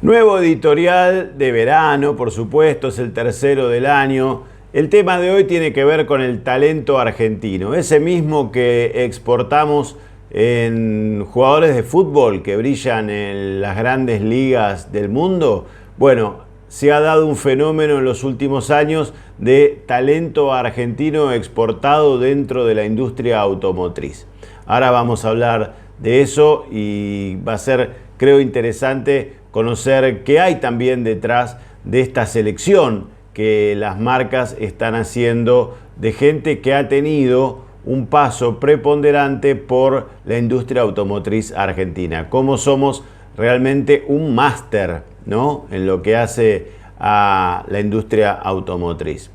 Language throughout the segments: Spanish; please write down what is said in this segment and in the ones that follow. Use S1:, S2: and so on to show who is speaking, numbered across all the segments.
S1: Nuevo editorial de verano, por supuesto, es el tercero del año. El tema de hoy tiene que ver con el talento argentino, ese mismo que exportamos en jugadores de fútbol que brillan en las grandes ligas del mundo. Bueno, se ha dado un fenómeno en los últimos años de talento argentino exportado dentro de la industria automotriz. Ahora vamos a hablar de eso y va a ser, creo, interesante conocer qué hay también detrás de esta selección que las marcas están haciendo de gente que ha tenido un paso preponderante por la industria automotriz argentina. Cómo somos realmente un máster, ¿no?, en lo que hace a la industria automotriz.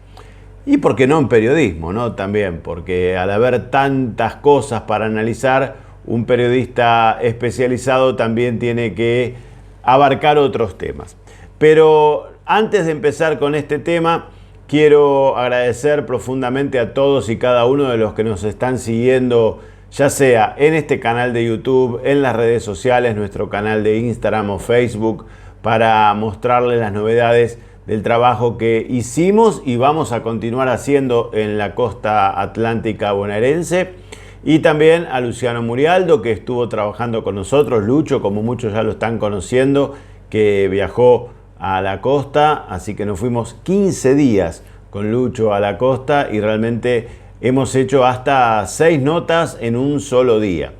S1: Y por qué no en periodismo, ¿no? También, porque al haber tantas cosas para analizar, un periodista especializado también tiene que abarcar otros temas. Pero antes de empezar con este tema, quiero agradecer profundamente a todos y cada uno de los que nos están siguiendo, ya sea en este canal de YouTube, en las redes sociales, nuestro canal de Instagram o Facebook, para mostrarles las novedades del trabajo que hicimos y vamos a continuar haciendo en la costa atlántica bonaerense. Y también a Luciano Murialdo, que estuvo trabajando con nosotros, Lucho, como muchos ya lo están conociendo, que viajó a la costa, así que nos fuimos 15 días con Lucho a la costa y realmente hemos hecho hasta 6 notas en un solo día.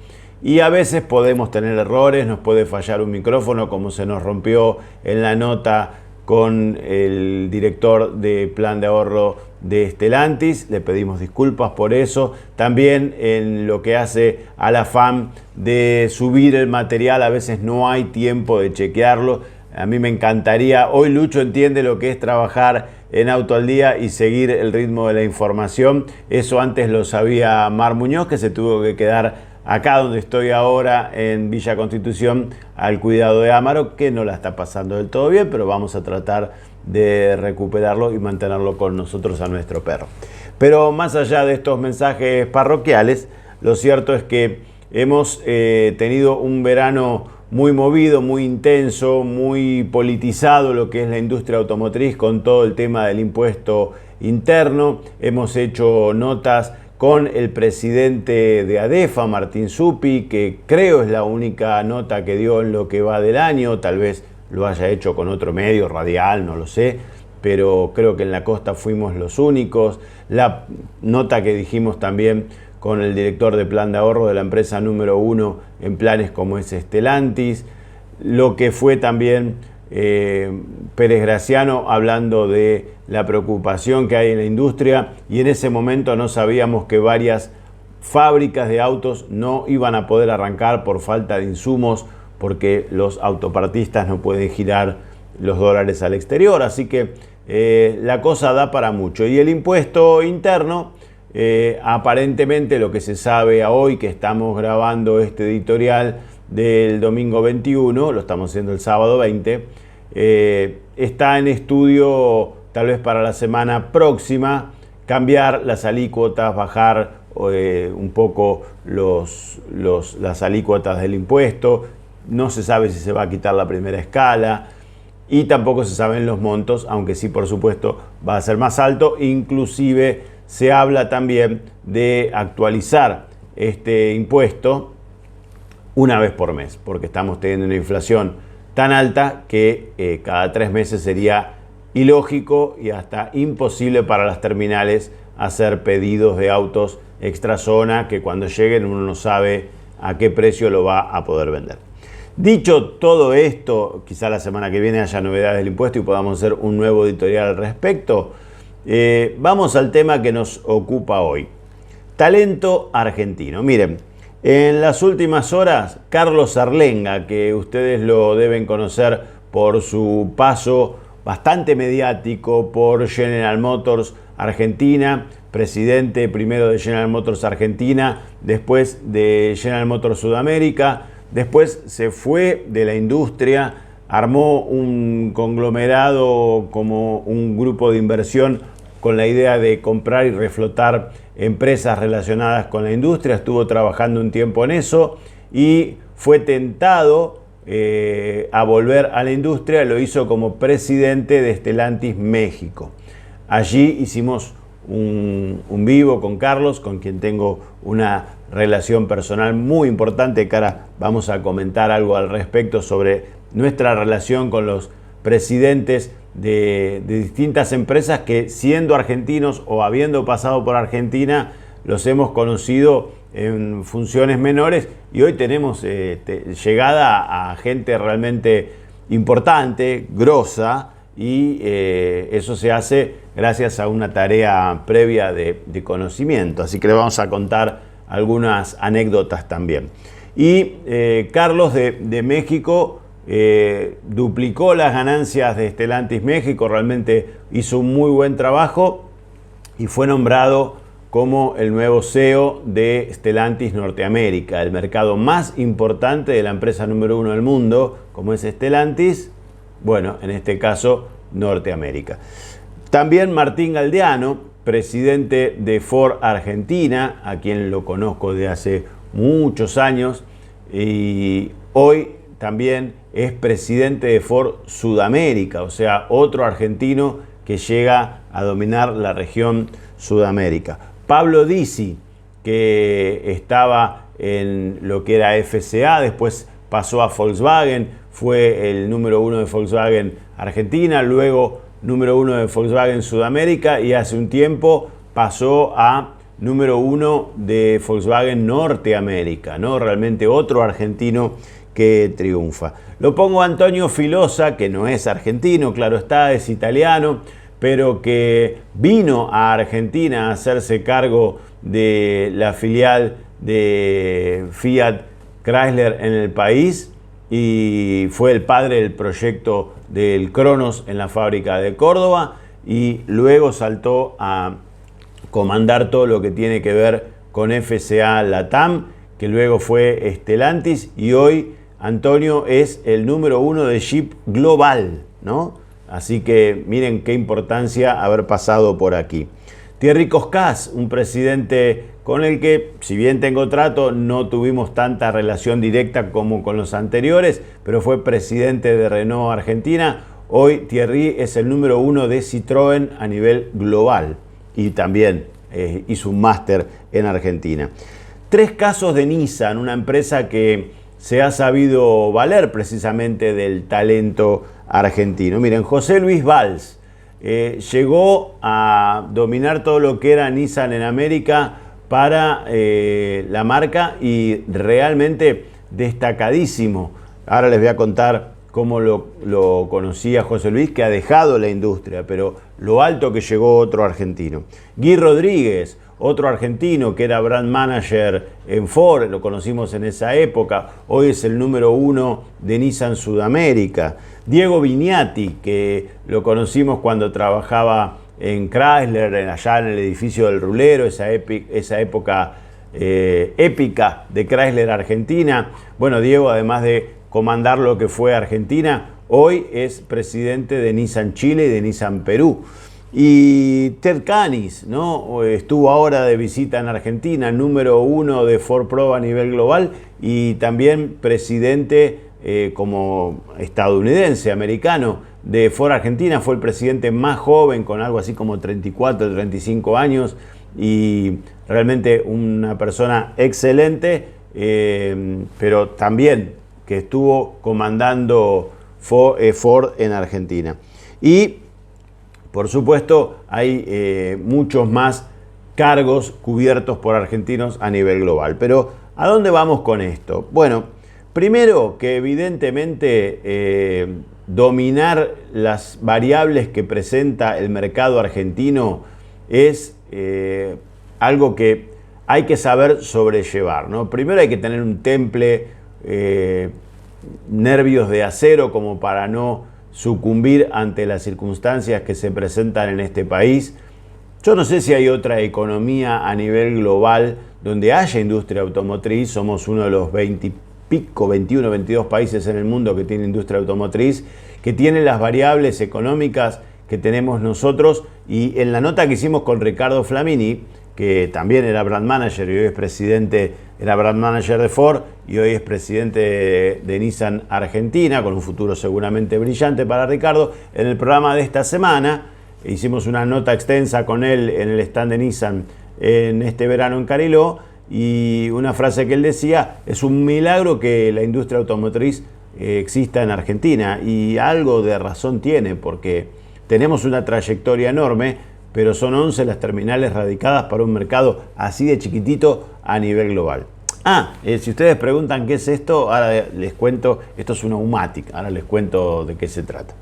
S1: Y a veces podemos tener errores, nos puede fallar un micrófono, como se nos rompió en la nota con el director de Plan de Ahorro de Stellantis. Le pedimos disculpas por eso. También en lo que hace al afán de subir el material, a veces no hay tiempo de chequearlo. A mí me encantaría, hoy Lucho entiende lo que es trabajar en Auto al Día y seguir el ritmo de la información. Eso antes lo sabía Mar Muñoz, que se tuvo que quedar acá donde estoy ahora, en Villa Constitución, al cuidado de Amaro, que no la está pasando del todo bien, pero vamos a tratar de recuperarlo y mantenerlo con nosotros a nuestro perro. Pero más allá de estos mensajes parroquiales, lo cierto es que hemos tenido un verano muy movido, muy intenso, muy politizado, lo que es la industria automotriz, con todo el tema del impuesto interno. Hemos hecho notas con el presidente de ADEFA, Martín Zuppi, que creo es la única nota que dio en lo que va del año. Tal vez lo haya hecho con otro medio radial, no lo sé, pero creo que en la costa fuimos los únicos. La nota que dijimos también con el director de Plan de Ahorro de la empresa número 1 en planes como es Stellantis. Lo que fue también Pérez Graciano hablando de la preocupación que hay en la industria, y en ese momento no sabíamos que varias fábricas de autos no iban a poder arrancar por falta de insumos, porque los autopartistas no pueden girar los dólares al exterior. Así que la cosa da para mucho. Y el impuesto interno, aparentemente lo que se sabe a hoy, que estamos grabando este editorial del domingo 21, lo estamos haciendo el sábado 20, está en estudio, tal vez para la semana próxima, cambiar las alícuotas, bajar un poco las alícuotas del impuesto. No se sabe si se va a quitar la primera escala y tampoco se saben los montos, aunque sí, por supuesto, va a ser más alto. Inclusive se habla también de actualizar este impuesto una vez por mes, porque estamos teniendo una inflación tan alta que cada 3 meses sería ilógico y hasta imposible para las terminales hacer pedidos de autos extra zona, que cuando lleguen uno no sabe a qué precio lo va a poder vender. Dicho todo esto, quizá la semana que viene haya novedades del impuesto y podamos hacer un nuevo editorial al respecto. Vamos al tema que nos ocupa hoy. Talento argentino. Miren, en las últimas horas, Carlos Arlenga, que ustedes lo deben conocer por su paso bastante mediático por General Motors Argentina, presidente primero de General Motors Argentina, después de General Motors Sudamérica, después se fue de la industria, armó un conglomerado como un grupo de inversión con la idea de comprar y reflotar empresas relacionadas con la industria. Estuvo trabajando un tiempo en eso y fue tentado a volver a la industria, lo hizo como presidente de Stellantis México. Allí hicimos un vivo con Carlos, con quien tengo una relación personal muy importante, que ahora vamos a comentar algo al respecto sobre nuestra relación con los presidentes de distintas empresas que, siendo argentinos o habiendo pasado por Argentina, los hemos conocido en funciones menores, y hoy tenemos llegada a gente realmente importante, grosa, y eso se hace gracias a una tarea previa de conocimiento. Así que le vamos a contar algunas anécdotas también. Y Carlos de México duplicó las ganancias de Stellantis México, realmente hizo un muy buen trabajo y fue nombrado como el nuevo CEO de Stellantis Norteamérica, el mercado más importante de la empresa número 1 del mundo, como es Stellantis, bueno, en este caso Norteamérica. También Martín Galdeano, presidente de Ford Argentina, a quien lo conozco de hace muchos años, y hoy también es presidente de Ford Sudamérica, o sea, otro argentino que llega a dominar la región Sudamérica. Pablo Disi, que estaba en lo que era FCA, después pasó a Volkswagen, fue el número 1 de Volkswagen Argentina, luego número 1 de Volkswagen Sudamérica, y hace un tiempo pasó a número 1 de Volkswagen Norteamérica, ¿no? Realmente otro argentino que triunfa. Lo pongo a Antonio Filosa, que no es argentino, claro está, es italiano, pero que vino a Argentina a hacerse cargo de la filial de Fiat Chrysler en el país, y fue el padre del proyecto del Cronos en la fábrica de Córdoba, y luego saltó a comandar todo lo que tiene que ver con FCA Latam, que luego fue Stellantis, y hoy Antonio es el número 1 de Jeep global, ¿no? Así que miren qué importancia haber pasado por aquí. Thierry Coscas, un presidente con el que, si bien tengo trato, no tuvimos tanta relación directa como con los anteriores, pero fue presidente de Renault Argentina. Hoy Thierry es el número 1 de Citroën a nivel global, y también hizo un máster en Argentina. 3 casos de Nissan, una empresa que se ha sabido valer precisamente del talento argentino. Miren, José Luis Valls llegó a dominar todo lo que era Nissan en América para la marca, y realmente destacadísimo. Ahora les voy a contar cómo lo conocía José Luis, que ha dejado la industria, pero lo alto que llegó otro argentino. Guy Rodríguez, otro argentino que era brand manager en Ford, lo conocimos en esa época, hoy es el número 1 de Nissan Sudamérica. Diego Vignati, que lo conocimos cuando trabajaba en Chrysler, allá en el edificio del Rulero, esa época épica de Chrysler Argentina. Bueno, Diego, además de comandar lo que fue Argentina, hoy es presidente de Nissan Chile y de Nissan Perú. Y Ted Canis, ¿no? Estuvo ahora de visita en Argentina, número 1 de Ford Pro a nivel global, y también presidente como estadounidense, americano, de Ford Argentina. Fue el presidente más joven, con algo así como 34, 35 años, y realmente una persona excelente, pero también que estuvo comandando Ford en Argentina. Y por supuesto, hay muchos más cargos cubiertos por argentinos a nivel global. Pero, ¿a dónde vamos con esto? Bueno, primero que evidentemente dominar las variables que presenta el mercado argentino es algo que hay que saber sobrellevar, ¿no? Primero hay que tener un temple, nervios de acero, como para no sucumbir ante las circunstancias que se presentan en este país. Yo no sé si hay otra economía a nivel global donde haya industria automotriz. Somos uno de los 20 y pico, 21, 22 países en el mundo que tiene industria automotriz, que tiene las variables económicas que tenemos nosotros. Y en la nota que hicimos con Ricardo Flamini, que también era brand manager y hoy es presidente, era brand manager de Ford y hoy es presidente de Nissan Argentina, con un futuro seguramente brillante para Ricardo. En el programa de esta semana hicimos una nota extensa con él en el stand de Nissan en este verano en Cariló, y una frase que él decía: es un milagro que la industria automotriz exista en Argentina, y algo de razón tiene, porque tenemos una trayectoria enorme, pero son 11 las terminales radicadas para un mercado así de chiquitito a nivel global. Si ustedes preguntan qué es esto, ahora les cuento. Esto es una Aumatic, ahora les cuento de qué se trata.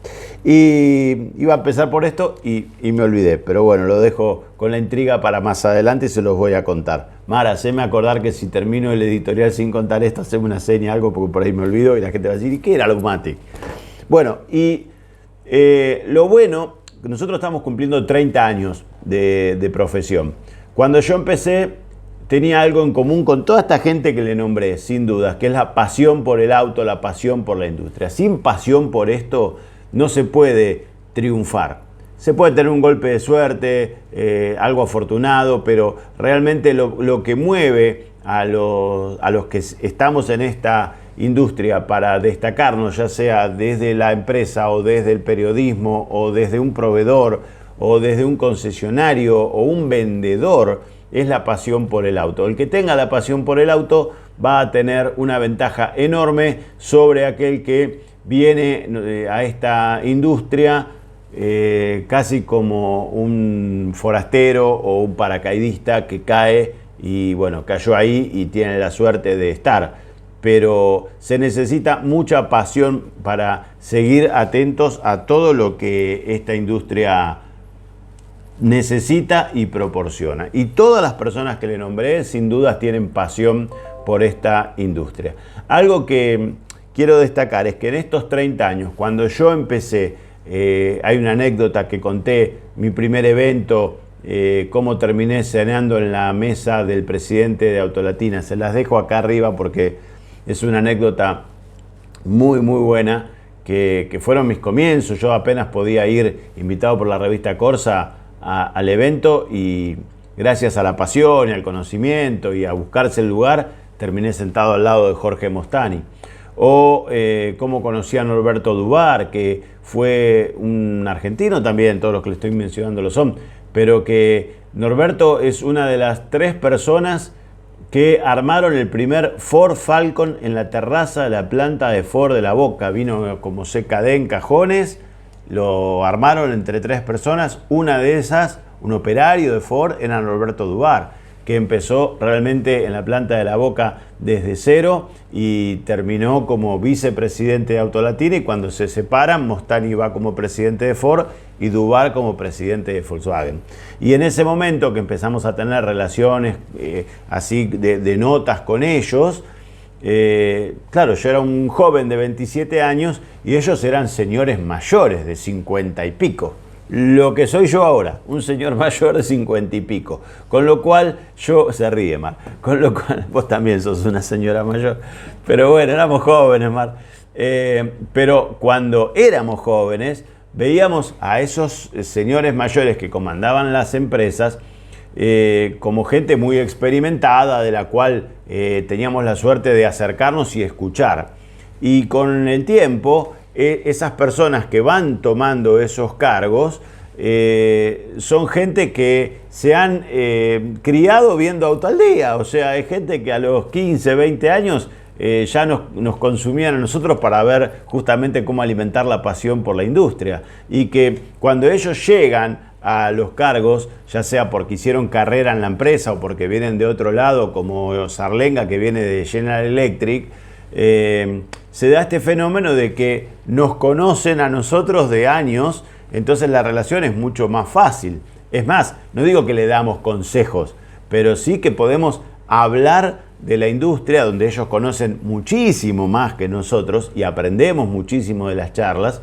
S1: Y iba a empezar por esto y me olvidé, pero bueno, lo dejo con la intriga para más adelante y se los voy a contar. Mara, haceme acordar que si termino el editorial sin contar esto, haceme una seña, algo, porque por ahí me olvido y la gente va a decir: ¿y qué era la Aumatic? Bueno, y lo bueno, nosotros estamos cumpliendo 30 años de profesión. Cuando yo empecé, tenía algo en común con toda esta gente que le nombré, sin dudas, que es la pasión por el auto, la pasión por la industria. Sin pasión por esto no se puede triunfar. Se puede tener un golpe de suerte, algo afortunado, pero realmente lo que mueve a los que estamos en esta industria para destacarnos, ya sea desde la empresa o desde el periodismo o desde un proveedor o desde un concesionario o un vendedor, es la pasión por el auto. El que tenga la pasión por el auto va a tener una ventaja enorme sobre aquel que viene a esta industria casi como un forastero o un paracaidista que cae y bueno, cayó ahí y tiene la suerte de estar. Pero se necesita mucha pasión para seguir atentos a todo lo que esta industria necesita y proporciona. Y todas las personas que le nombré sin dudas tienen pasión por esta industria. Algo que quiero destacar es que en estos 30 años, cuando yo empecé, hay una anécdota que conté, mi primer evento, cómo terminé cenando en la mesa del presidente de Autolatina. Se las dejo acá arriba porque es una anécdota muy muy buena, que fueron mis comienzos. Yo apenas podía ir, invitado por la revista Corsa, al evento, y gracias a la pasión y al conocimiento y a buscarse el lugar, terminé sentado al lado de Jorge Mostani. O cómo conocí a Norberto Dubar, que fue un argentino también, todos los que le estoy mencionando lo son, pero que Norberto es una de las 3 personas que armaron el primer Ford Falcon en la terraza de la planta de Ford de La Boca. Vino como CKD en cajones. Lo armaron entre 3 personas. Una de esas, un operario de Ford, era Norberto Dubar, que empezó realmente en la planta de La Boca desde cero y terminó como vicepresidente de Autolatina, y cuando se separan, Mostani va como presidente de Ford y Dubar como presidente de Volkswagen. Y en ese momento que empezamos a tener relaciones así de notas con ellos, claro, yo era un joven de 27 años y ellos eran señores mayores de 50 y pico. Lo que soy yo ahora, un señor mayor de 50 y pico. Con lo cual, se ríe, Mar. Con lo cual, vos también sos una señora mayor. Pero bueno, éramos jóvenes, Mar. Pero cuando éramos jóvenes, veíamos a esos señores mayores que comandaban las empresas como gente muy experimentada, de la cual teníamos la suerte de acercarnos y escuchar. Y con el tiempo, esas personas que van tomando esos cargos son gente que se han criado viendo Auto al Día. O sea, hay gente que a los 15, 20 años ya nos consumían a nosotros para ver justamente cómo alimentar la pasión por la industria. Y que cuando ellos llegan a los cargos, ya sea porque hicieron carrera en la empresa o porque vienen de otro lado, como Sarlenga, que viene de General Electric, se da este fenómeno de que nos conocen a nosotros de años, entonces la relación es mucho más fácil. Es más, no digo que le damos consejos, pero sí que podemos hablar de la industria, donde ellos conocen muchísimo más que nosotros y aprendemos muchísimo de las charlas,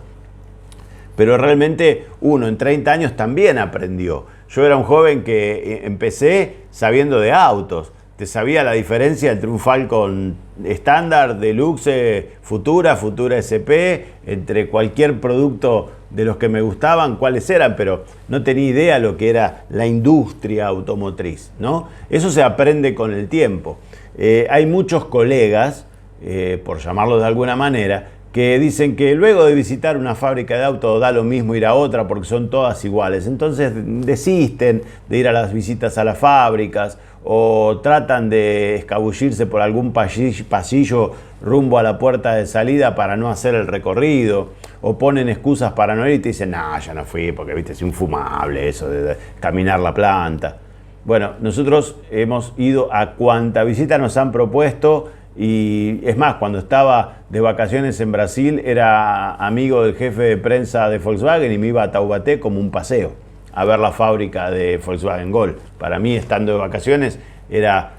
S1: pero realmente uno en 30 años también aprendió. Yo era un joven que empecé sabiendo de autos, te sabía la diferencia entre un Falcon estándar, Deluxe, Futura SP, entre cualquier producto de los que me gustaban, cuáles eran, pero no tenía idea lo que era la industria automotriz, ¿no? Eso se aprende con el tiempo. Hay muchos colegas, por llamarlo de alguna manera, que dicen que luego de visitar una fábrica de autos da lo mismo ir a otra porque son todas iguales. Entonces desisten de ir a las visitas a las fábricas o tratan de escabullirse por algún pasillo rumbo a la puerta de salida para no hacer el recorrido, o ponen excusas para no ir y te dicen, no, ya no fui porque viste, es infumable eso de caminar la planta. Bueno, nosotros hemos ido a cuanta visita nos han propuesto. Y es más, cuando estaba de vacaciones en Brasil, era amigo del jefe de prensa de Volkswagen y me iba a Taubaté como un paseo a ver la fábrica de Volkswagen Gol. Para mí, estando de vacaciones, era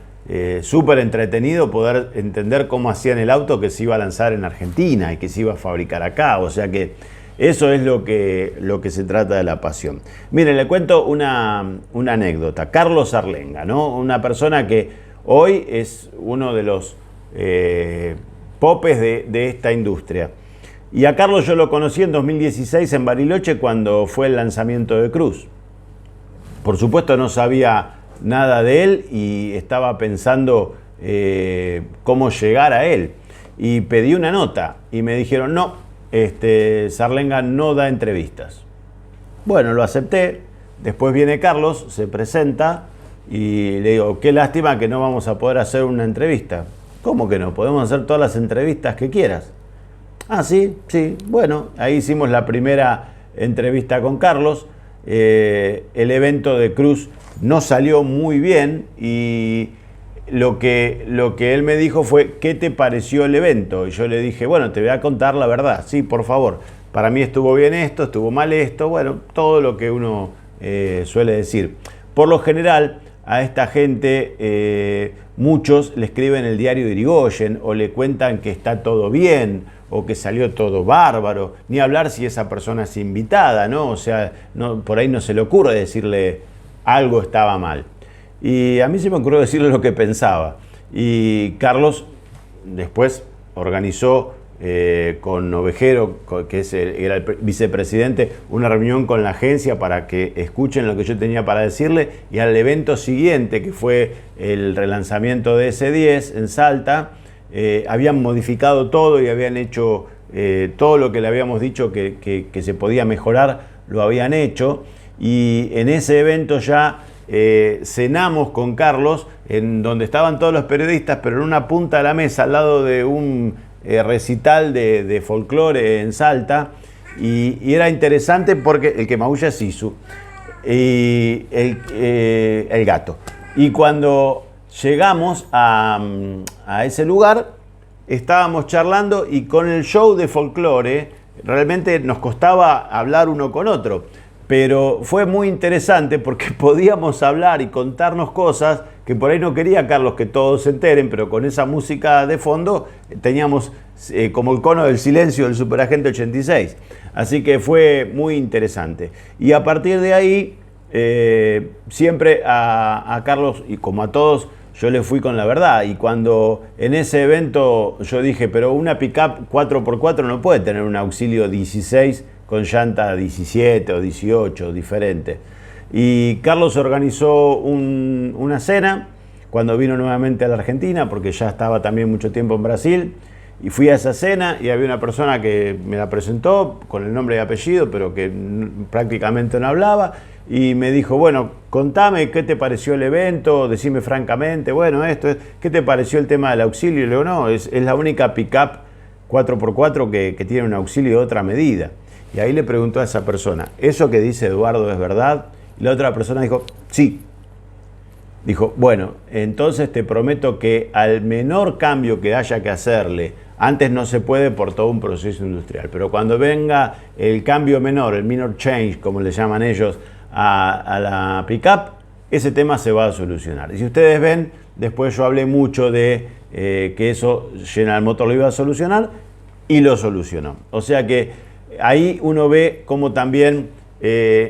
S1: súper entretenido poder entender cómo hacían el auto que se iba a lanzar en Argentina y que se iba a fabricar acá. O sea que eso es lo que se trata de la pasión. Miren, le cuento una anécdota. Carlos Arlenga, ¿no? Una persona que hoy es uno de los popes de esta industria. Y a Carlos yo lo conocí en 2016 en Bariloche cuando fue el lanzamiento de Cruz. Por supuesto no sabía nada de él y estaba pensando cómo llegar a él. Y pedí una nota y me dijeron, no, Sarlenga no da entrevistas. Bueno, lo acepté. Después viene Carlos, se presenta y le digo, qué lástima que no vamos a poder hacer una entrevista. ¿Cómo que no? Podemos hacer todas las entrevistas que quieras. Ah, sí. Bueno, ahí hicimos la primera entrevista con Carlos. El evento de Cruz no salió muy bien y lo que él me dijo fue, ¿qué te pareció el evento? Y yo le dije, bueno, te voy a contar la verdad. Sí, por favor. Para mí estuvo bien esto, estuvo mal esto. Bueno, todo lo que uno suele decir. Por lo general, a esta gente muchos le escriben el diario de Irigoyen o le cuentan que está todo bien o que salió todo bárbaro, ni hablar si esa persona es invitada, ¿no? O sea, no, por ahí no se le ocurre decirle algo estaba mal. Y a mí se me ocurrió decirle lo que pensaba. Y Carlos después organizó con Ovejero, que era el vicepresidente, una reunión con la agencia para que escuchen lo que yo tenía para decirle, y al evento siguiente, que fue el relanzamiento de S10 en Salta, habían modificado todo y habían hecho todo lo que le habíamos dicho que se podía mejorar, lo habían hecho, y en ese evento ya cenamos con Carlos, en donde estaban todos los periodistas, pero en una punta de la mesa, al lado de un recital de folclore en Salta, y era interesante porque el que maulla es Sisu y el gato. Y cuando llegamos a ese lugar, estábamos charlando y con el show de folclore realmente nos costaba hablar uno con otro, pero fue muy interesante porque podíamos hablar y contarnos cosas que por ahí no quería Carlos que todos se enteren, pero con esa música de fondo teníamos como el cono del silencio del Superagente 86. Así que fue muy interesante. Y a partir de ahí, siempre a Carlos, y como a todos, yo le fui con la verdad. Y cuando en ese evento yo dije, pero una pickup 4x4 no puede tener un auxilio 16 con llanta 17 o 18, diferente. Y Carlos organizó una cena cuando vino nuevamente a la Argentina, porque ya estaba también mucho tiempo en Brasil, y fui a esa cena y había una persona que me la presentó con el nombre y apellido, pero que prácticamente no hablaba, y me dijo, bueno, contame qué te pareció el evento, decime francamente, bueno, ¿qué te pareció el tema del auxilio? Y le digo, no, es la única pickup 4x4 que tiene un auxilio de otra medida. Y ahí le preguntó a esa persona, ¿eso que dice Eduardo es verdad? Y la otra persona dijo, sí. Dijo, bueno, entonces te prometo que al menor cambio que haya que hacerle, antes no se puede por todo un proceso industrial, pero cuando venga el cambio menor, el minor change, como le llaman ellos, a la pickup, ese tema se va a solucionar. Y si ustedes ven, después yo hablé mucho de que eso General Motors lo iba a solucionar, y lo solucionó. O sea que ahí uno ve cómo también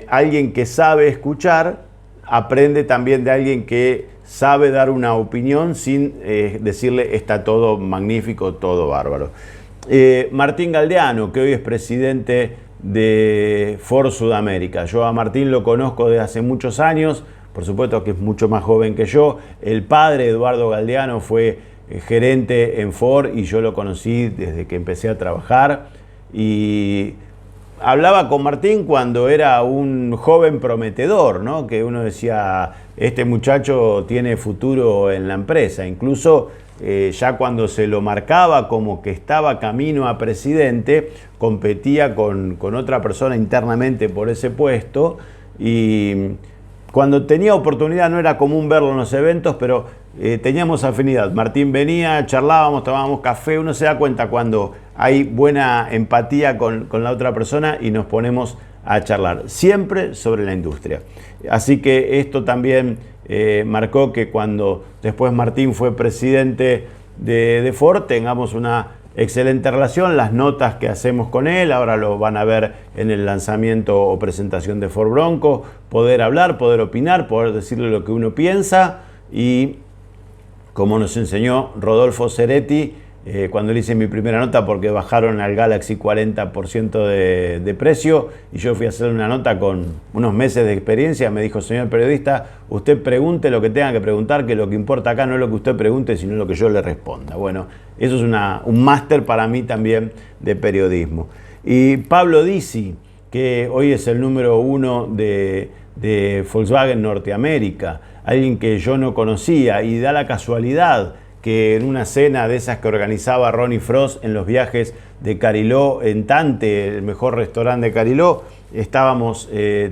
S1: alguien que sabe escuchar aprende también de alguien que sabe dar una opinión sin decirle está todo magnífico, todo bárbaro. Martín Galdeano, que hoy es presidente de Ford Sudamérica. Yo a Martín lo conozco desde hace muchos años, por supuesto que es mucho más joven que yo. El padre, Eduardo Galdeano, fue gerente en Ford y yo lo conocí desde que empecé a trabajar. Y hablaba con Martín cuando era un joven prometedor, ¿no? Que uno decía, este muchacho tiene futuro en la empresa. Incluso ya cuando se lo marcaba como que estaba camino a presidente, competía con otra persona internamente por ese puesto, y cuando tenía oportunidad, no era común verlo en los eventos, pero teníamos afinidad. Martín venía, charlábamos, tomábamos café, uno se da cuenta cuando hay buena empatía con la otra persona y nos ponemos a charlar, siempre sobre la industria. Así que esto también marcó que cuando después Martín fue presidente de Ford, tengamos una excelente relación. Las notas que hacemos con él, ahora lo van a ver en el lanzamiento o presentación de Ford Bronco, poder hablar, poder opinar, poder decirle lo que uno piensa. Y como nos enseñó Rodolfo Ceretti, cuando le hice mi primera nota, porque bajaron al Galaxy 40% de precio, y yo fui a hacer una nota con unos meses de experiencia, me dijo, señor periodista, usted pregunte lo que tenga que preguntar, que lo que importa acá no es lo que usted pregunte, sino lo que yo le responda. Bueno, eso es un máster para mí también de periodismo. Y Pablo Disi, que hoy es el número 1 de Volkswagen Norteamérica, alguien que yo no conocía, y da la casualidad que en una cena de esas que organizaba Ronnie Frost en los viajes de Cariló, en Tante, el mejor restaurante de Cariló, estábamos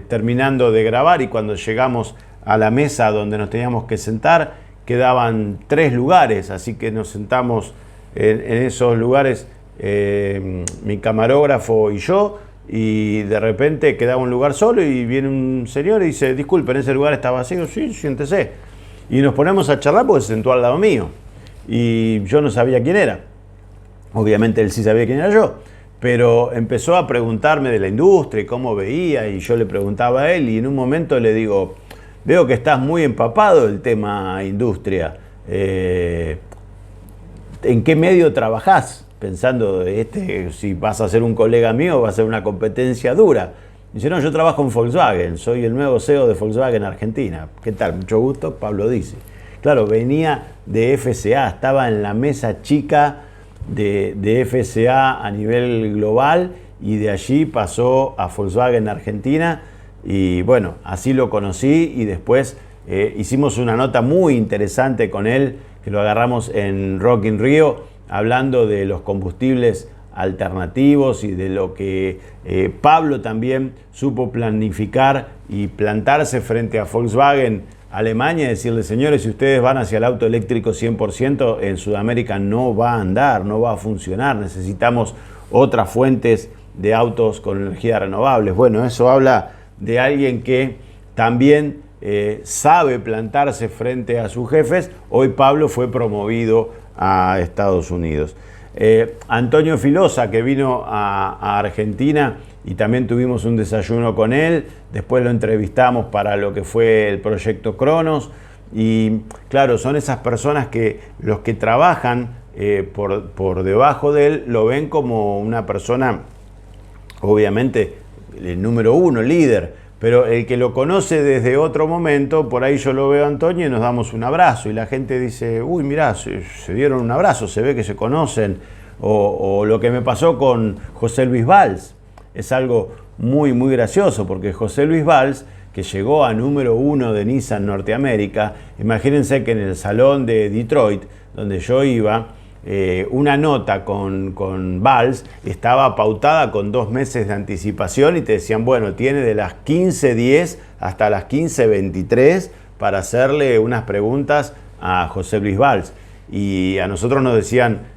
S1: terminando de grabar, y cuando llegamos a la mesa donde nos teníamos que sentar, quedaban 3 lugares, así que nos sentamos en esos lugares, mi camarógrafo y yo, y de repente quedaba un lugar solo y viene un señor y dice, disculpen, ¿ese lugar está vacío? Sí, siéntese. Y nos ponemos a charlar porque se sentó al lado mío. Y yo no sabía quién era. Obviamente él sí sabía quién era yo, pero empezó a preguntarme de la industria y cómo veía, y yo le preguntaba a él, y en un momento le digo, veo que estás muy empapado del tema industria. ¿En qué medio trabajás? Pensando, si vas a ser un colega mío, va a ser una competencia dura. Dice, no, yo trabajo en Volkswagen, soy el nuevo CEO de Volkswagen Argentina. ¿Qué tal? Mucho gusto, Pablo Disi. Claro, venía de FCA, estaba en la mesa chica de FCA a nivel global, y de allí pasó a Volkswagen Argentina, y bueno, así lo conocí, y después hicimos una nota muy interesante con él, que lo agarramos en Rock in Rio, hablando de los combustibles alternativos y de lo que Pablo también supo planificar y plantarse frente a Volkswagen Alemania y decirle, señores, si ustedes van hacia el auto eléctrico 100%, en Sudamérica no va a andar, no va a funcionar, necesitamos otras fuentes de autos con energías renovables. Bueno, eso habla de alguien que también sabe plantarse frente a sus jefes. Hoy Pablo fue promovido a Estados Unidos. Antonio Filosa, que vino a Argentina, y también tuvimos un desayuno con él, después lo entrevistamos para lo que fue el proyecto Cronos, y claro, son esas personas que los que trabajan por debajo de él lo ven como una persona, obviamente, el número 1, líder, pero el que lo conoce desde otro momento, por ahí yo lo veo a Antonio y nos damos un abrazo, y la gente dice, uy, mirá, se dieron un abrazo, se ve que se conocen, o lo que me pasó con José Luis Valls. Es algo muy, muy gracioso, porque José Luis Valls, que llegó a número 1 de Nissan Norteamérica, imagínense que en el salón de Detroit, donde yo iba, una nota con Valls estaba pautada con 2 meses de anticipación, y te decían, bueno, tiene de las 15:10 hasta las 15:23 para hacerle unas preguntas a José Luis Valls. Y a nosotros nos decían,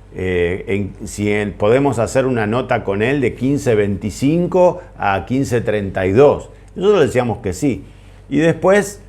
S1: si podemos hacer una nota con él de 15:25 a 15:32. Nosotros decíamos que sí. Y después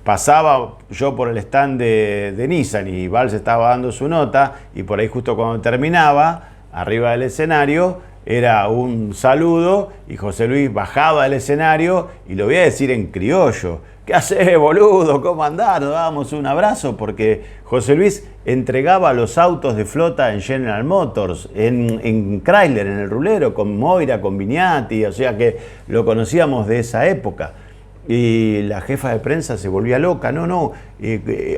S1: pasaba yo por el stand de Nissan, y Valls estaba dando su nota, y por ahí justo cuando terminaba, arriba del escenario, era un saludo y José Luis bajaba del escenario y lo voy a decir en criollo. ¿Qué haces, boludo? ¿Cómo andás? Nos dábamos un abrazo porque José Luis entregaba los autos de flota en General Motors, en Chrysler, en el rulero, con Moira, con Vignati, o sea que lo conocíamos de esa época. Y la jefa de prensa se volvía loca,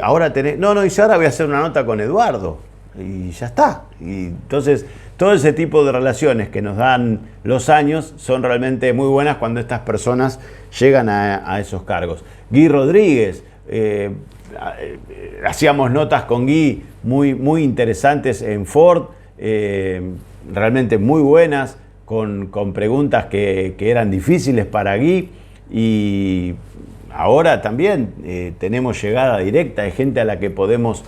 S1: ahora tenés, dice, ahora voy a hacer una nota con Eduardo, y ya está. Y entonces, todo ese tipo de relaciones que nos dan los años son realmente muy buenas cuando estas personas llegan a esos cargos. Guy Rodríguez, hacíamos notas con Guy muy interesantes en Ford, realmente muy buenas, con preguntas que eran difíciles para Guy. Y ahora también tenemos llegada directa de gente a la que podemos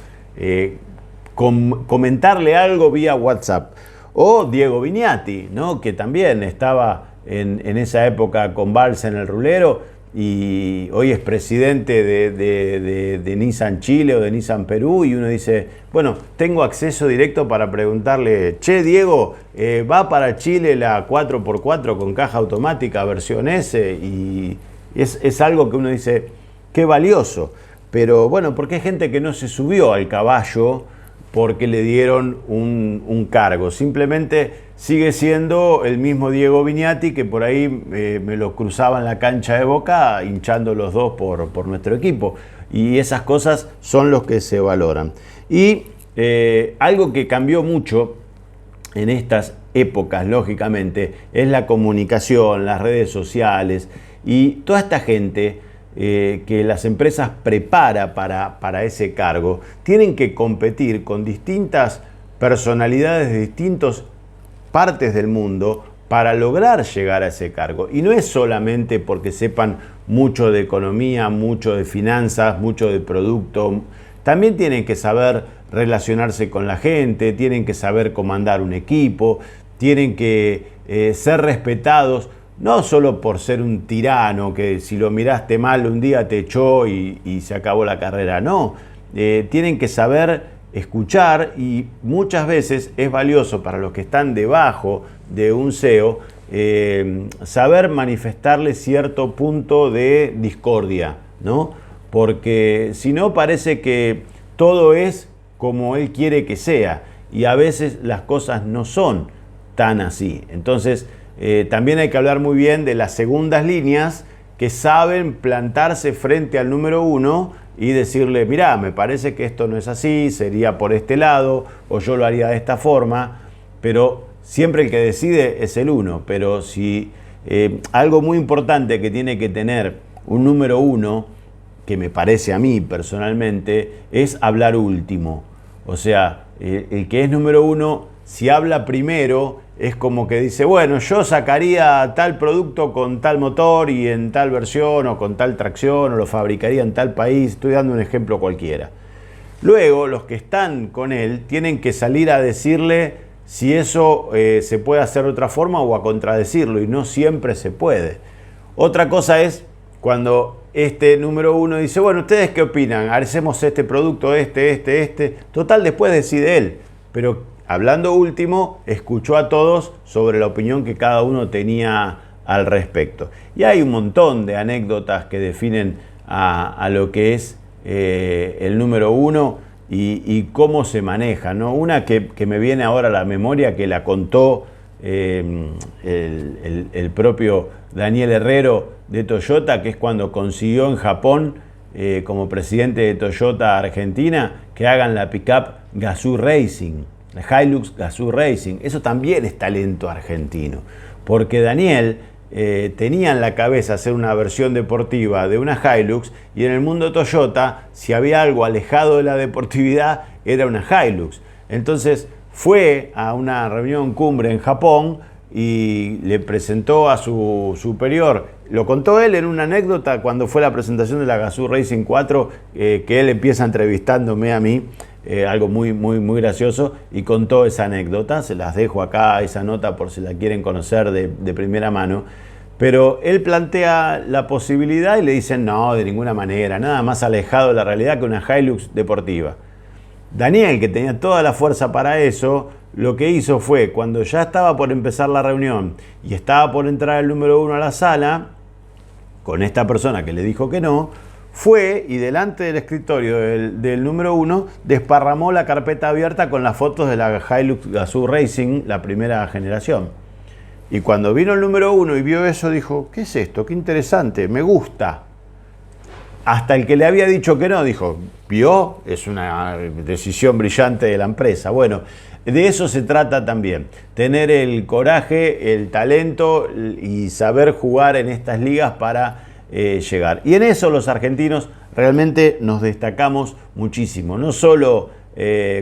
S1: comentarle algo vía WhatsApp. O Diego Vignati, ¿no? Que también estaba en esa época con Balsa en el rulero y hoy es presidente de Nissan Chile o de Nissan Perú, y uno dice, bueno, tengo acceso directo para preguntarle, che, Diego, ¿va para Chile la 4x4 con caja automática versión S? Y es algo que uno dice, qué valioso. Pero bueno, porque hay gente que no se subió al caballo porque le dieron un cargo. Simplemente sigue siendo el mismo Diego Vignati que por ahí me lo cruzaba en la cancha de Boca hinchando los dos por nuestro equipo. Y esas cosas son los que se valoran. Y algo que cambió mucho en estas épocas, lógicamente, es la comunicación, las redes sociales y toda esta gente que las empresas prepara para ese cargo, tienen que competir con distintas personalidades de distintas partes del mundo para lograr llegar a ese cargo. Y no es solamente porque sepan mucho de economía, mucho de finanzas, mucho de producto. También tienen que saber relacionarse con la gente, tienen que saber comandar un equipo, tienen que ser respetados, no solo por ser un tirano, que si lo miraste mal un día te echó y se acabó la carrera, no. Tienen que saber escuchar y muchas veces es valioso para los que están debajo de un CEO saber manifestarle cierto punto de discordia, ¿no? Porque si no parece que todo es como él quiere que sea y a veces las cosas no son tan así. Entonces, también hay que hablar muy bien de las segundas líneas que saben plantarse frente al número uno y decirle, mirá, me parece que esto no es así, sería por este lado, o yo lo haría de esta forma, pero siempre el que decide es el uno. Pero si algo muy importante que tiene que tener un número uno, que me parece a mí personalmente, es hablar último. O sea, el que es número uno, si habla primero, es como que dice, bueno, yo sacaría tal producto con tal motor y en tal versión o con tal tracción o lo fabricaría en tal país. Estoy dando un ejemplo cualquiera. Luego, los que están con él tienen que salir a decirle si eso se puede hacer de otra forma o a contradecirlo, y no siempre se puede. Otra cosa es cuando este número uno dice, bueno, ¿ustedes qué opinan? Hacemos este producto, este. Total, después decide él. Pero hablando último, escuchó a todos sobre la opinión que cada uno tenía al respecto. Y hay un montón de anécdotas que definen a lo que es el número uno y cómo se maneja, ¿no? Una que me viene ahora a la memoria, que la contó el propio Daniel Herrero de Toyota, que es cuando consiguió en Japón, como presidente de Toyota Argentina, que hagan la pickup Gazoo Racing. La Hilux Gazoo Racing. Eso también es talento argentino, porque Daniel tenía en la cabeza hacer una versión deportiva de una Hilux, y en el mundo Toyota, si había algo alejado de la deportividad, era una Hilux. Entonces fue a una reunión cumbre en Japón y le presentó a su superior. Lo contó él en una anécdota cuando fue la presentación de la Gazoo Racing 4, que él empieza entrevistándome a mí. Algo muy gracioso, y contó esa anécdota. Se las dejo acá, esa nota, por si la quieren conocer de primera mano. Pero él plantea la posibilidad y le dicen, no, de ninguna manera, nada más alejado de la realidad que una Hilux deportiva. Daniel, que tenía toda la fuerza para eso, lo que hizo fue, cuando ya estaba por empezar la reunión y estaba por entrar el número 1 a la sala, con esta persona que le dijo que no, fue y delante del escritorio del número 1 desparramó la carpeta abierta con las fotos de la Hilux Gazoo Racing, la primera generación. Y cuando vino el número 1 y vio eso, dijo, ¿qué es esto? Qué interesante, me gusta. Hasta el que le había dicho que no, dijo, ¿vio? Es una decisión brillante de la empresa. Bueno, de eso se trata también, tener el coraje, el talento y saber jugar en estas ligas para llegar. Y en eso los argentinos realmente nos destacamos muchísimo. No solo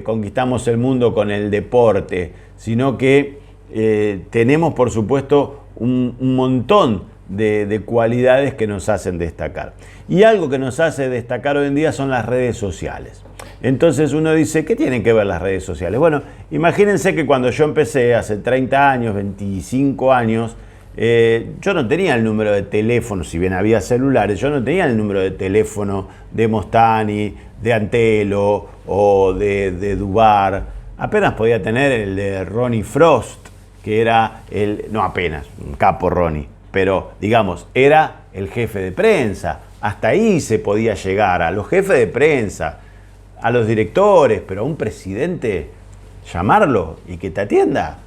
S1: conquistamos el mundo con el deporte, sino que tenemos, por supuesto, un montón de cualidades que nos hacen destacar. Y algo que nos hace destacar hoy en día son las redes sociales. Entonces uno dice, ¿qué tienen que ver las redes sociales? Bueno, imagínense que cuando yo empecé hace 30 años, 25 años, yo no tenía el número de teléfono, si bien había celulares, yo no tenía el número de teléfono de Mostani, de Antelo o de Dubar. Apenas podía tener el de Ronnie Frost, que era no apenas, un capo Ronnie, pero digamos, era el jefe de prensa. Hasta ahí se podía llegar, a los jefes de prensa, a los directores, pero a un presidente, llamarlo y que te atienda,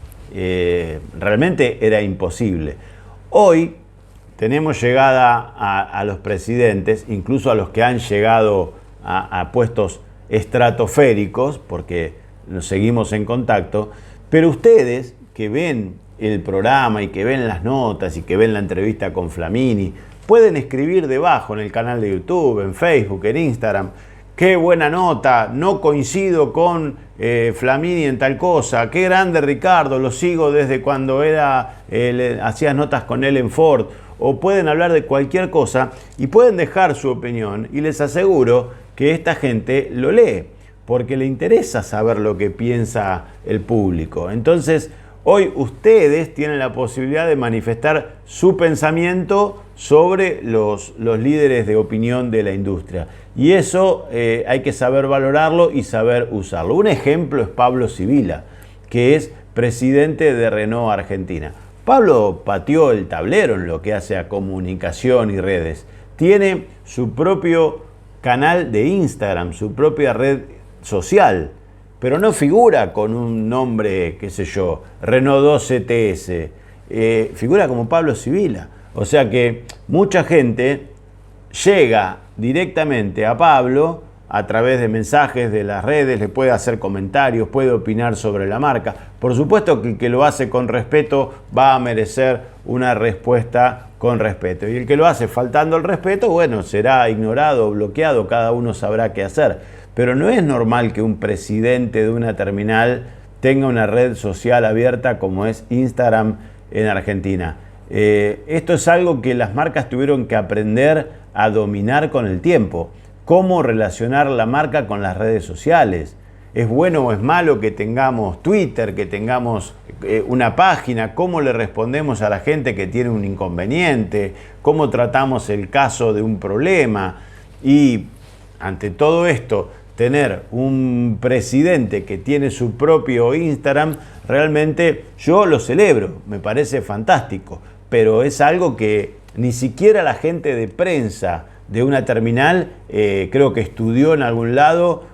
S1: realmente era imposible. Hoy tenemos llegada a los presidentes, incluso a los que han llegado a puestos estratosféricos, porque nos seguimos en contacto, pero ustedes que ven el programa y que ven las notas y que ven la entrevista con Flamini, pueden escribir debajo en el canal de YouTube, en Facebook, en Instagram, qué buena nota, no coincido con Flamini en tal cosa, qué grande Ricardo, lo sigo desde cuando hacías notas con él en Ford, o pueden hablar de cualquier cosa y pueden dejar su opinión y les aseguro que esta gente lo lee, porque le interesa saber lo que piensa el público. Entonces, hoy ustedes tienen la posibilidad de manifestar su pensamiento sobre los líderes de opinión de la industria. Y eso hay que saber valorarlo y saber usarlo. Un ejemplo es Pablo Sibila, que es presidente de Renault Argentina. Pablo pateó el tablero en lo que hace a comunicación y redes. Tiene su propio canal de Instagram, su propia red social, pero no figura con un nombre, qué sé yo, Renault 2 CTS, figura como Pablo Sibila. O sea que mucha gente llega directamente a Pablo a través de mensajes de las redes, le puede hacer comentarios, puede opinar sobre la marca. Por supuesto que el que lo hace con respeto va a merecer una respuesta con respeto. Y el que lo hace faltando el respeto, bueno, será ignorado o bloqueado, cada uno sabrá qué hacer. Pero no es normal que un presidente de una terminal tenga una red social abierta como es Instagram en Argentina. Esto es algo que las marcas tuvieron que aprender a dominar con el tiempo. Cómo relacionar la marca con las redes sociales. ¿Es bueno o es malo que tengamos Twitter, que tengamos una página? ¿Cómo le respondemos a la gente que tiene un inconveniente? ¿Cómo tratamos el caso de un problema? Y ante todo esto, tener un presidente que tiene su propio Instagram, realmente yo lo celebro, me parece fantástico, pero es algo que ni siquiera la gente de prensa de una terminal creo que estudió en algún lado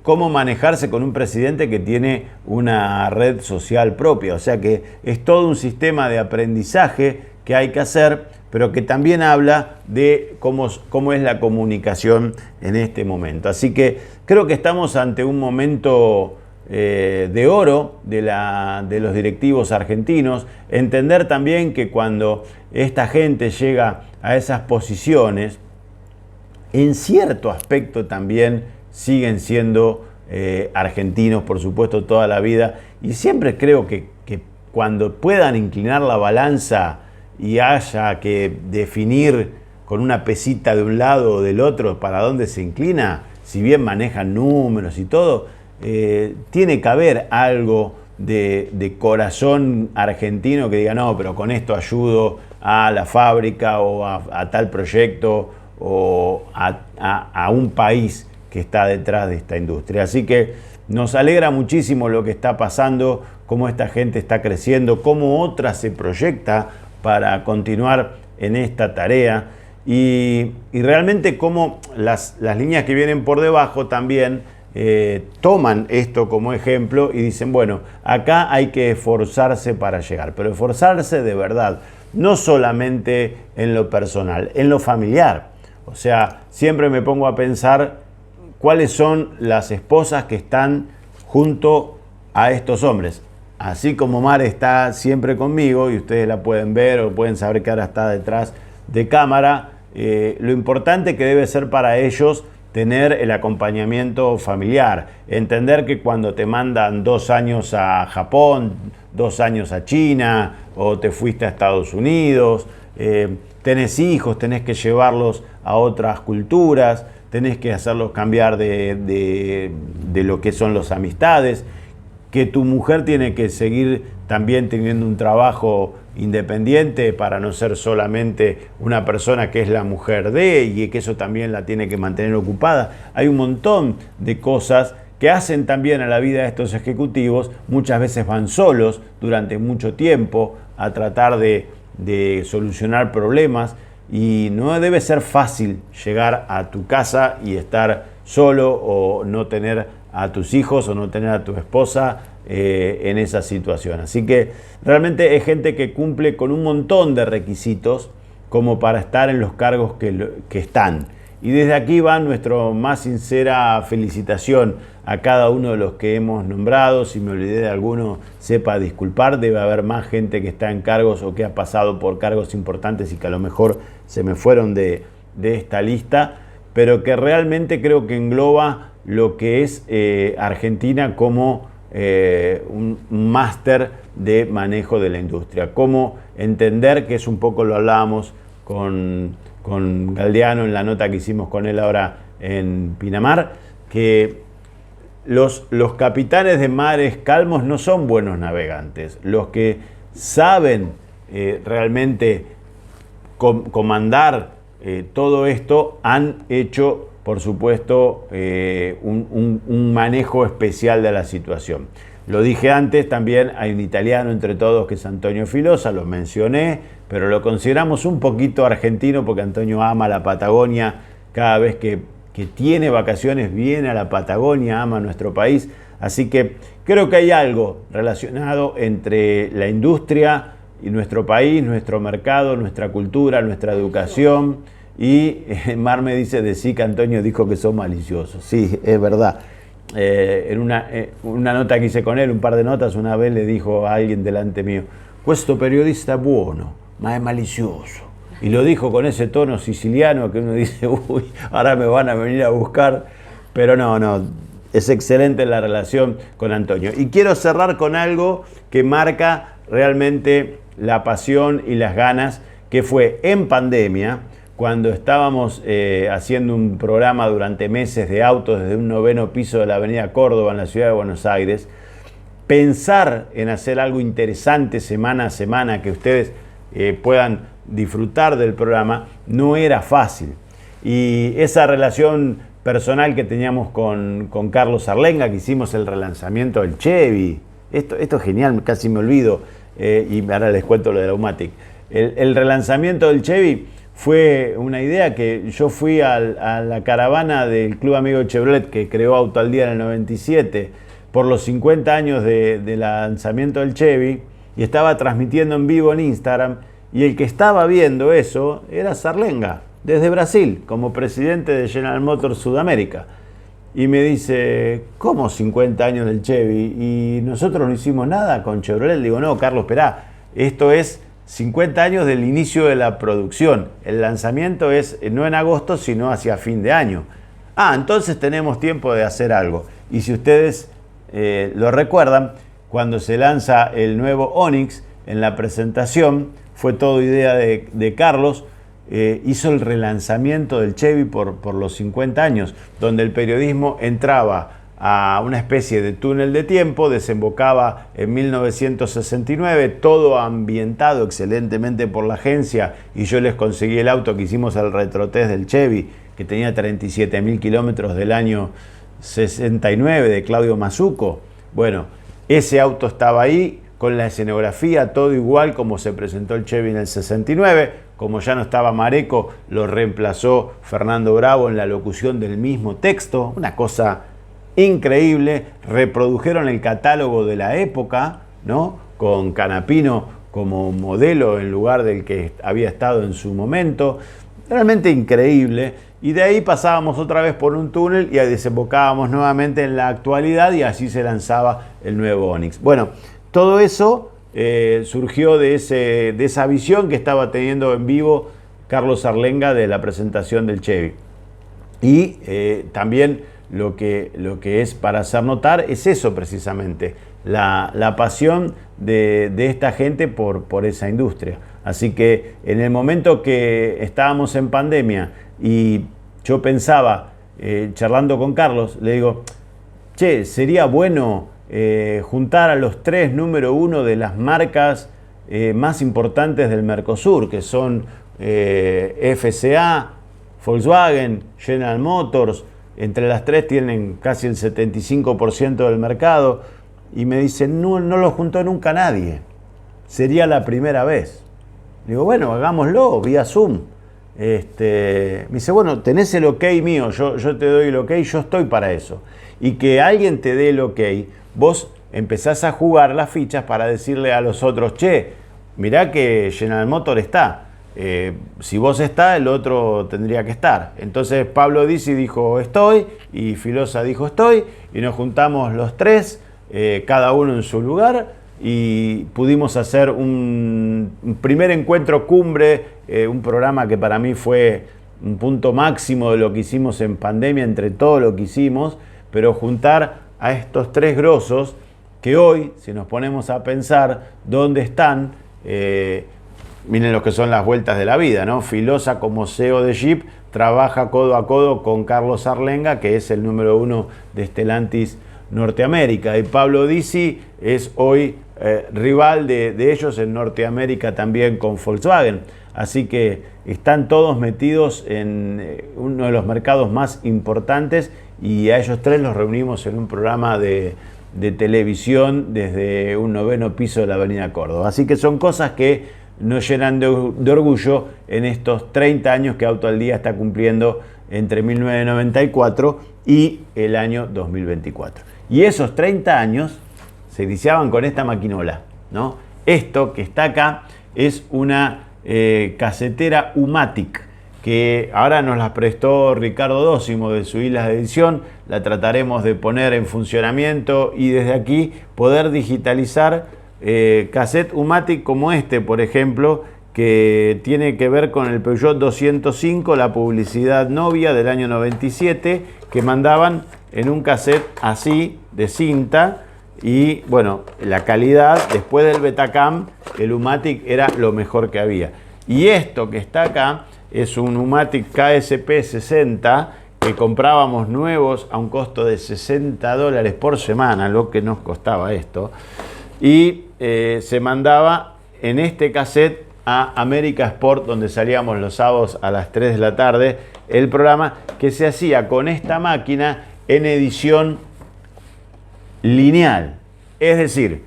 S1: cómo manejarse con un presidente que tiene una red social propia. O sea que es todo un sistema de aprendizaje que hay que hacer, pero que también habla de cómo es la comunicación en este momento. Así que creo que estamos ante un momento de oro de los directivos argentinos. Entender también que cuando esta gente llega a esas posiciones, en cierto aspecto también siguen siendo argentinos, por supuesto, toda la vida. Y siempre creo que cuando puedan inclinar la balanza y haya que definir con una pesita de un lado o del otro para dónde se inclina, si bien manejan números y todo, tiene que haber algo de corazón argentino que diga, no, pero con esto ayudo a la fábrica o a tal proyecto o a un país que está detrás de esta industria. Así que nos alegra muchísimo lo que está pasando, cómo esta gente está creciendo, cómo otra se proyecta para continuar en esta tarea y realmente cómo las líneas que vienen por debajo también toman esto como ejemplo y dicen, bueno, acá hay que esforzarse para llegar, pero esforzarse de verdad, no solamente en lo personal, en lo familiar. O sea, siempre me pongo a pensar cuáles son las esposas que están junto a estos hombres. Así como Mar está siempre conmigo y ustedes la pueden ver o pueden saber que ahora está detrás de cámara, lo importante que debe ser para ellos tener el acompañamiento familiar, entender que cuando te mandan 2 años a Japón, 2 años a China o te fuiste a Estados Unidos, tenés hijos, tenés que llevarlos a otras culturas, tenés que hacerlos cambiar de lo que son las amistades, que tu mujer tiene que seguir también teniendo un trabajo independiente para no ser solamente una persona que es la mujer de, y que eso también la tiene que mantener ocupada. Hay un montón de cosas que hacen también a la vida de estos ejecutivos. Muchas veces van solos durante mucho tiempo a tratar de solucionar problemas y no debe ser fácil llegar a tu casa y estar solo o no tener a tus hijos o no tener a tu esposa en esa situación. Así que realmente es gente que cumple con un montón de requisitos como para estar en los cargos que están. Y desde aquí va nuestra más sincera felicitación a cada uno de los que hemos nombrado. Si me olvidé de alguno, sepa disculpar. Debe haber más gente que está en cargos o que ha pasado por cargos importantes y que a lo mejor se me fueron de esta lista, pero que realmente creo que engloba lo que es Argentina como un máster de manejo de la industria. Cómo entender, que es un poco lo hablábamos con Galdeano en la nota que hicimos con él ahora en Pinamar, que los capitanes de mares calmos no son buenos navegantes. Los que saben realmente comandar todo esto han hecho, por supuesto, un manejo especial de la situación. Lo dije antes, también hay un italiano entre todos que es Antonio Filosa, lo mencioné, pero lo consideramos un poquito argentino porque Antonio ama la Patagonia. Cada vez que tiene vacaciones viene a la Patagonia, ama nuestro país. Así que creo que hay algo relacionado entre la industria y nuestro país, nuestro mercado, nuestra cultura, nuestra educación. Y Mar me dice de sí que Antonio dijo que son maliciosos. Sí, es verdad. En una nota que hice con él, un par de notas, una vez le dijo a alguien delante mío: questo periodista è buono, ma è malicioso. Y lo dijo con ese tono siciliano que uno dice, uy, ahora me van a venir a buscar. Pero no, es excelente la relación con Antonio. Y quiero cerrar con algo que marca realmente la pasión y las ganas, que fue en pandemia, cuando estábamos haciendo un programa durante meses de autos desde un 9º piso de la avenida Córdoba en la ciudad de Buenos Aires. Pensar en hacer algo interesante semana a semana, que ustedes puedan disfrutar del programa, no era fácil. Y esa relación personal que teníamos con Carlos Arlenga, que hicimos el relanzamiento del Chevy, esto es genial, casi me olvido, y ahora les cuento lo de la Aumatic. El relanzamiento del Chevy fue una idea que yo fui a la caravana del Club Amigo Chevrolet que creó Auto al Día en el 97 por los 50 años del lanzamiento del Chevy, y estaba transmitiendo en vivo en Instagram, y el que estaba viendo eso era Sarlenga, desde Brasil, como presidente de General Motors Sudamérica. Y me dice, ¿cómo 50 años del Chevy? ¿Y nosotros no hicimos nada con Chevrolet? Le digo, no, Carlos, esperá, esto es 50 años del inicio de la producción. El lanzamiento es no en agosto, sino hacia fin de año. Entonces tenemos tiempo de hacer algo. Y si ustedes lo recuerdan, cuando se lanza el nuevo Onix, en la presentación, fue todo idea de Carlos. Hizo el relanzamiento del Chevy por los 50 años, donde el periodismo entraba a una especie de túnel de tiempo, desembocaba en 1969, todo ambientado excelentemente por la agencia, y yo les conseguí el auto que hicimos al retrotest del Chevy, que tenía 37.000 kilómetros del año 69 de Claudio Mazzucco. Bueno, ese auto estaba ahí con la escenografía, todo igual como se presentó el Chevy en el 69. Como ya no estaba Mareco, lo reemplazó Fernando Bravo en la locución del mismo texto. Una cosa increíble. Reprodujeron el catálogo de la época, ¿no? Con Canapino como modelo en lugar del que había estado en su momento. Realmente increíble. Y de ahí pasábamos otra vez por un túnel y desembocábamos nuevamente en la actualidad, y así se lanzaba el nuevo Onix. Bueno, todo eso surgió de esa visión que estaba teniendo en vivo Carlos Arlenga de la presentación del Chevy. Y también lo que es para hacer notar es eso precisamente, la pasión de esta gente por esa industria. Así que en el momento que estábamos en pandemia y yo pensaba, charlando con Carlos, le digo, che, sería bueno juntar a los 3 número 1 de las marcas más importantes del Mercosur, que son FCA, Volkswagen, General Motors. Entre las 3 tienen casi el 75% del mercado. Y me dicen, no lo juntó nunca nadie. Sería la primera vez. Digo, bueno, hagámoslo vía Zoom. Me dice, bueno, tenés el ok mío, yo te doy el ok, yo estoy para eso. Y que alguien te dé el ok, vos empezás a jugar las fichas para decirle a los otros, che, mirá que General Motors está. Si vos está, el otro tendría que estar. Entonces Pablo Dizzi dijo estoy, y Filosa dijo estoy, y nos juntamos los 3, cada uno en su lugar, y pudimos hacer un primer encuentro cumbre, un programa que para mí fue un punto máximo de lo que hicimos en pandemia, entre todo lo que hicimos, pero juntar a estos 3 grosos que hoy, si nos ponemos a pensar dónde están, miren lo que son las vueltas de la vida, ¿no? Filosa, como CEO de Jeep, trabaja codo a codo con Carlos Arlenga, que es el número 1 de Stellantis Norteamérica, y Pablo Dizzi es hoy rival de ellos en Norteamérica también con Volkswagen. Así que están todos metidos en uno de los mercados más importantes, y a ellos 3 los reunimos en un programa de televisión desde un 9º piso de la Avenida Córdoba. Así que son cosas que nos llenan de orgullo en estos 30 años que Auto al Día está cumpliendo entre 1994 y el año 2024. Y esos 30 años se iniciaban con esta maquinola, ¿no? Esto que está acá es una casetera U-Matic, que ahora nos la prestó Ricardo Dócimo de su Islas de Edición. La trataremos de poner en funcionamiento y desde aquí poder digitalizar cassette U-Matic como este, por ejemplo, que tiene que ver con el Peugeot 205, la publicidad novia del año 97, que mandaban en un cassette así, de cinta. Y bueno, la calidad, después del Betacam, el U-Matic era lo mejor que había. Y esto que está acá es un U-Matic KSP 60 que comprábamos nuevos a un costo de $60 por semana, lo que nos costaba esto. Y se mandaba en este cassette a América Sport, donde salíamos los sábados a las 3 de la tarde, el programa que se hacía con esta máquina en edición lineal. Es decir,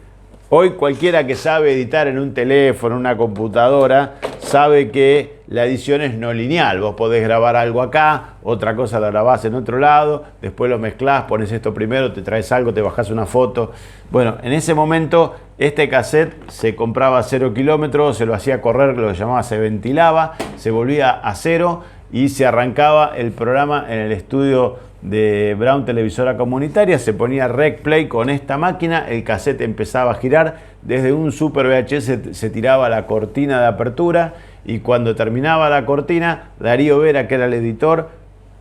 S1: hoy cualquiera que sabe editar en un teléfono, en una computadora, sabe que la edición es no lineal. Vos podés grabar algo acá, otra cosa la grabás en otro lado, después lo mezclás, pones esto primero, te traes algo, te bajás una foto. Bueno, en ese momento este cassette se compraba a 0 kilómetros, se lo hacía correr, lo que llamaba, se ventilaba, se volvía a 0 y se arrancaba el programa en el estudio de Brown Televisora Comunitaria. Se ponía rec play con esta máquina, el cassette empezaba a girar, desde un Super VHS se tiraba la cortina de apertura, y cuando terminaba la cortina, Darío Vera, que era el editor,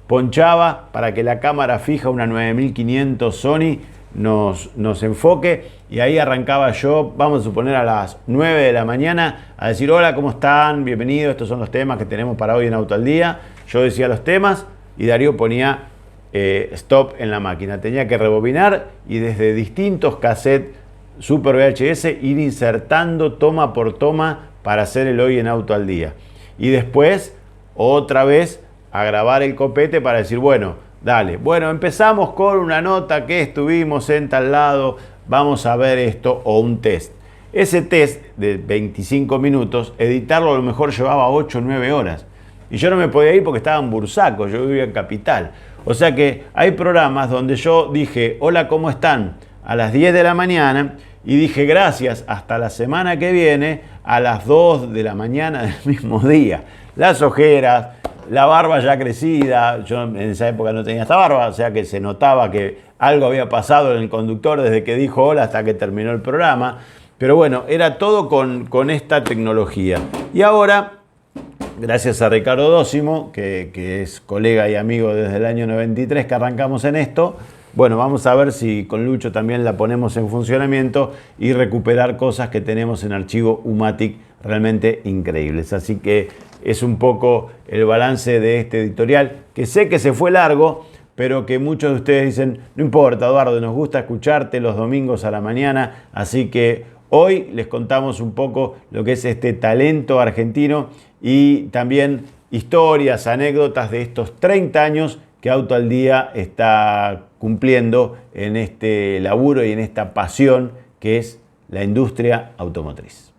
S1: ponchaba para que la cámara fija, una 9500 Sony, nos enfoque, y ahí arrancaba yo, vamos a suponer a las 9 de la mañana, a decir: hola, ¿cómo están? Bienvenidos, estos son los temas que tenemos para hoy en Auto al Día. Yo decía los temas y Darío ponía stop en la máquina. Tenía que rebobinar y desde distintos cassettes Super VHS ir insertando toma por toma para hacer el Hoy en Auto al Día. Y después otra vez a grabar el copete para decir: bueno, Dale. Bueno, empezamos con una nota que estuvimos en tal lado. Vamos a ver esto o un test. Ese test de 25 minutos, editarlo a lo mejor llevaba 8 o 9 horas. Y yo no me podía ir porque estaba en Bursaco, yo vivía en Capital. O sea que hay programas donde yo dije, hola, ¿cómo están? A las 10 de la mañana y dije, gracias, hasta la semana que viene a las 2 de la mañana del mismo día. Las ojeras, la barba ya crecida, yo en esa época no tenía esta barba, o sea que se notaba que algo había pasado en el conductor desde que dijo hola hasta que terminó el programa. Pero bueno, era todo con esta tecnología. Y ahora, gracias a Ricardo Dócimo, que es colega y amigo desde el año 93 que arrancamos en esto, bueno, vamos a ver si con Lucho también la ponemos en funcionamiento y recuperar cosas que tenemos en archivo Umatic realmente increíbles. Así que es un poco el balance de este editorial, que sé que se fue largo, pero que muchos de ustedes dicen, no importa, Eduardo, nos gusta escucharte los domingos a la mañana, así que hoy les contamos un poco lo que es este talento argentino y también historias, anécdotas de estos 30 años que Auto al Día está cumpliendo en este laburo y en esta pasión que es la industria automotriz.